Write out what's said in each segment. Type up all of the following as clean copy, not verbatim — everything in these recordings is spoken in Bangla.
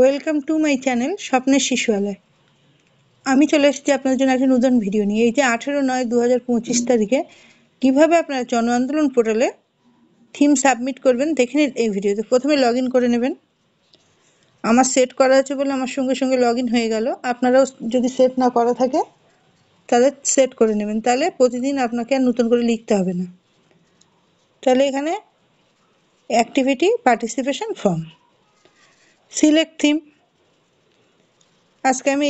ওয়েলকাম টু মাই চ্যানেল স্বপ্নের শিশুয়ালয়। আমি চলে এসেছি আপনাদের জন্য একটা নতুন ভিডিও নিয়ে। এই যে 18/9/2025 তারিখে কীভাবে আপনারা জন আন্দোলন পোর্টালে থিম সাবমিট করবেন দেখে নিন এই ভিডিওতে। প্রথমে লগ ইন করে নেবেন। আমার সেট করা আছে বলে আমার সঙ্গে সঙ্গে লগ ইন হয়ে গেল। আপনারাও যদি সেট না করা থাকে তাহলে সেট করে নেবেন, তাহলে প্রতিদিন আপনাকে আর নতুন করে লিখতে হবে না। তাহলে এখানে activity participation form, select theme. আজকে আমি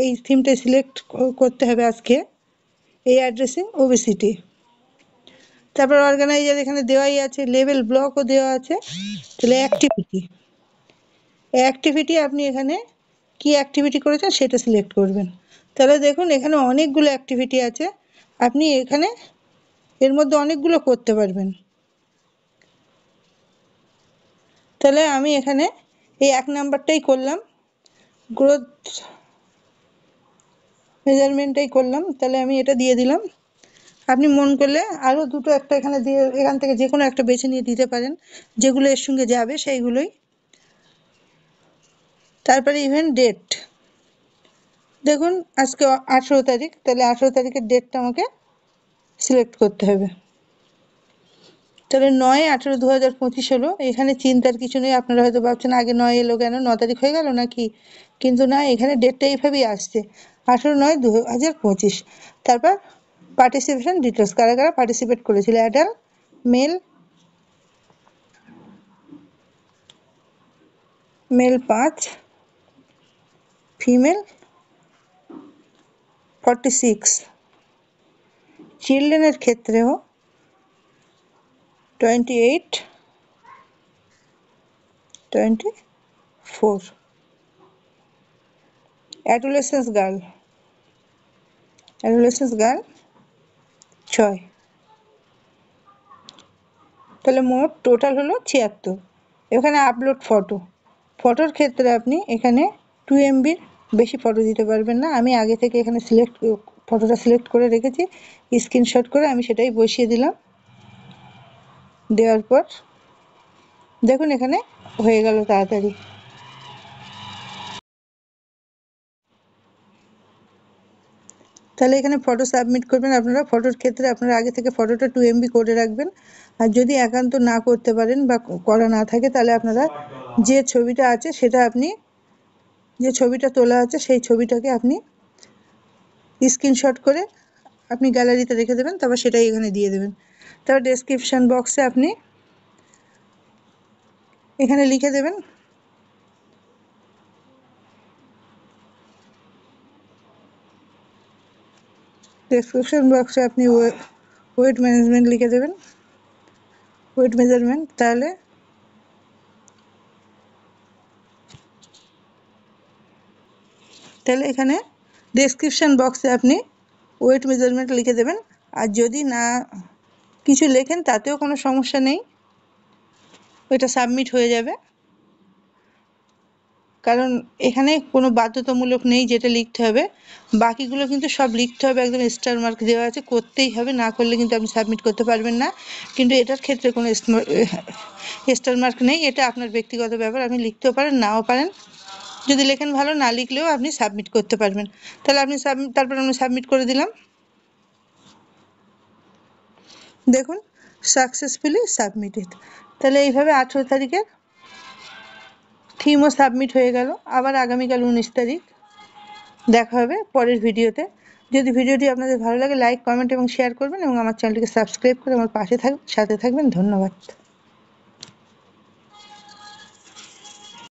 এই থিমটাই সিলেক্ট করতে হবে আজকে। এই অ্যাড্রেসিং ওবিসিটি, তারপর অর্গানাইজার এখানে দেওয়াই আছে, লেভেল ব্লকও দেওয়া আছে। তাহলে অ্যাক্টিভিটি আপনি এখানে কি অ্যাক্টিভিটি করেছেন সেটা সিলেক্ট করবেন। তাহলে দেখুন এখানে অনেকগুলো অ্যাক্টিভিটি আছে, আপনি এখানে এর মধ্যে অনেকগুলো করতে পারবেন। তাহলে আমি এখানে এই 1 নাম্বারটাই করলাম, গ্রোথ মেজারমেন্টটাই করলাম। তাহলে আমি এটা দিয়ে দিলাম। আপনি মন করলে আরও দুটো একটা এখানে দিয়ে এখান থেকে যে কোনো একটা বেছে নিয়ে দিতে পারেন, যেগুলো এর সঙ্গে যাবে সেইগুলোই। তারপরে ইভেন্ট ডেট, দেখুন আজকে 18 তারিখ, তাহলে 18 তারিখের ডেটটা আমাকে সিলেক্ট করতে হবে। তাহলে 9/18/2025 হলো। এখানে চিন্তার কিছু নেই। আপনারা হয়তো ভাবছেন আগে 9 এলো কেন, 9 তারিখ হয়ে গেল নাকি, কিন্তু না, এখানে ডেটটা এইভাবেই আসছে, 18/9/2025। তারপর পার্টিসিপেশন ডিটেলস, কারা কারা পার্টিসিপেট করেছিল। অ্যাডাল্ট মেল 5, ফিমেল 46, চিলড্রেনের ক্ষেত্রেও 28, 24, অ্যাডোলেসেন্স গার্ল 6। তাহলে মোট টোটাল হলো 76। এখানে আপলোড ফটোর ক্ষেত্রে আপনি এখানে 2 MBর বেশি ফটো দিতে পারবেন না। আমি আগে থেকে এখানে ফটোটা সিলেক্ট করে রেখেছি, স্ক্রিনশট করে আমি সেটাই বসিয়ে দিলাম। দেওয়ার পর দেখুন এখানে হয়ে গেল তাড়াতাড়ি। তাহলে এখানে ফটো সাবমিট করবেন আপনারা। ফটোর ক্ষেত্রে আপনারা আগে থেকে ফটোটা 2 MB করে রাখবেন। আর যদি একান্ত না করতে পারেন বা করা না থাকে, তাহলে আপনারা যে ছবিটা আছে সেটা আপনি, যে ছবিটা তোলা আছে সেই ছবিটাকে আপনি স্ক্রিনশট করে আপনি গ্যালারিতে রেখে দেবেন, তারপর সেটাই এখানে দিয়ে দেবেন। তারপর ডেসক্রিপশন বক্সে আপনি এখানে লিখে দেবেন আপনি ওয়েট ম্যানেজমেন্ট লিখে দেবেন, ওয়েট মেজারমেন্ট। তাহলে এখানে ডেসক্রিপশন বক্সে আপনি ওয়েট মেজারমেন্ট লিখে দেবেন। আর যদি না কিছু লেখেন তাতেও কোনো সমস্যা নেই, ওইটা সাবমিট হয়ে যাবে। কারণ এখানে কোনো বাধ্যতামূলক নেই যেটা লিখতে হবে, বাকিগুলো কিন্তু সব লিখতে হবে। একদম স্টার মার্ক দেওয়া আছে, করতেই হবে, না করলে কিন্তু আপনি সাবমিট করতে পারবেন না। কিন্তু এটার ক্ষেত্রে কোনো স্টার মার্ক নেই, এটা আপনার ব্যক্তিগত ব্যাপার। আপনি লিখতেও পারেন, নাও পারেন। যদি লেখেন ভালো, না লিখলেও আপনি সাবমিট করতে পারবেন। তাহলে আপনি তারপর আমি সাবমিট করে দিলাম। দেখুন সাকসেসফুলি সাবমিটেড। তাহলে এইভাবে 18 তারিখের থিমও সাবমিট হয়ে গেল। আবার আগামীকাল 19 তারিখ দেখা হবে পরের ভিডিওতে। যদি ভিডিওটি আপনাদের ভালো লাগে, লাইক, কমেন্ট এবং শেয়ার করবেন এবং আমার চ্যানেলটিকে সাবস্ক্রাইব করে আমার সাথে থাকবেন। ধন্যবাদ।